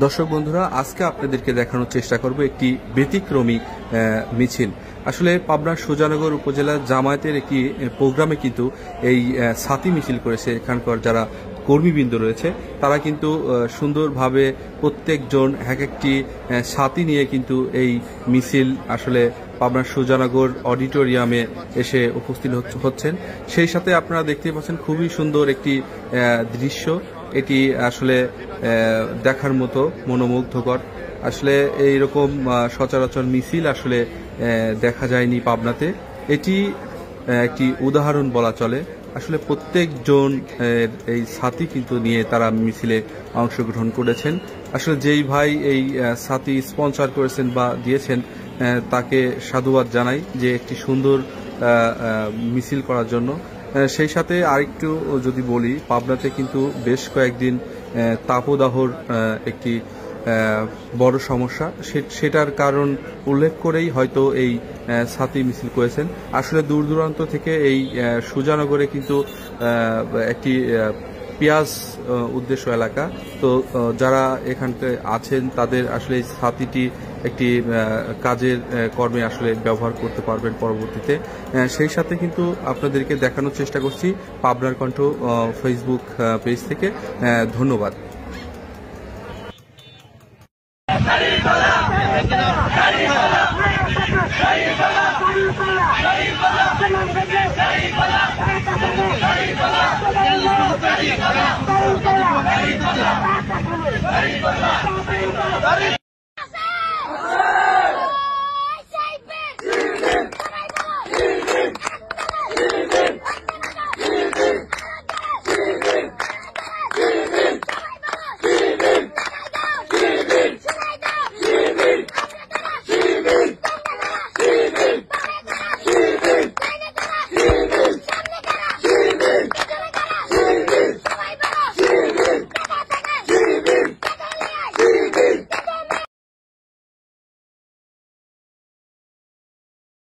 দর্শক বন্ধুরা, আজকে আপনাদেরকে দেখানোর চেষ্টা করব একটি ব্যতিক্রমী মিছিল। আসলে পাবনার সুজানগর উপজেলার জামায়াতের একটি প্রোগ্রামে কিন্তু এই ছাতি মিছিল করেছে। এখানকার যারা কর্মীবৃন্দ রয়েছে তারা কিন্তু সুন্দরভাবে প্রত্যেকজন এক একটি ছাতি নিয়ে কিন্তু এই মিছিল আসলে পাবনার সুজানগর অডিটোরিয়ামে এসে উপস্থিত হচ্ছেন। সেই সাথে আপনারা দেখতে পাচ্ছেন খুবই সুন্দর একটি দৃশ্য। এটি আসলে দেখার মতো মনোমুগ্ধকর। আসলে এইরকম সচরাচর মিছিল আসলে দেখা যায়নি পাবনাতে। এটি একটি উদাহরণ বলা চলে। আসলে প্রত্যেকজন এই ছাতি কিন্তু নিয়ে তারা মিছিলে অংশগ্রহণ করেছেন। আসলে যেই ভাই এই ছাতি স্পন্সর করেছেন বা দিয়েছেন তাকে সাধুবাদ জানাই যে একটি সুন্দর মিছিল করার জন্য। সেই সাথে আরেকটু যদি বলি, পাবনাতে কিন্তু বেশ কয়েকদিন তাপদাহর একটি বড় সমস্যা, সেটার কারণ উল্লেখ করেই হয়তো এই ছাতি মিছিল করেছেন। আসলে দূর দূরান্ত থেকে এই সুজানগরে কিন্তু একটি পেঁয়াজ উদ্দেশ্য এলাকা, তো যারা এখানতে আছেন তাদের আসলে এই ছাতিটি একটি কাজের কর্মে আসলে ব্যবহার করতে পারবেন পরবর্তীতে। সেই সাথে কিন্তু আপনাদেরকে দেখানোর চেষ্টা করছি পাবনার কণ্ঠ ফেসবুক পেজ থেকে। ধন্যবাদ।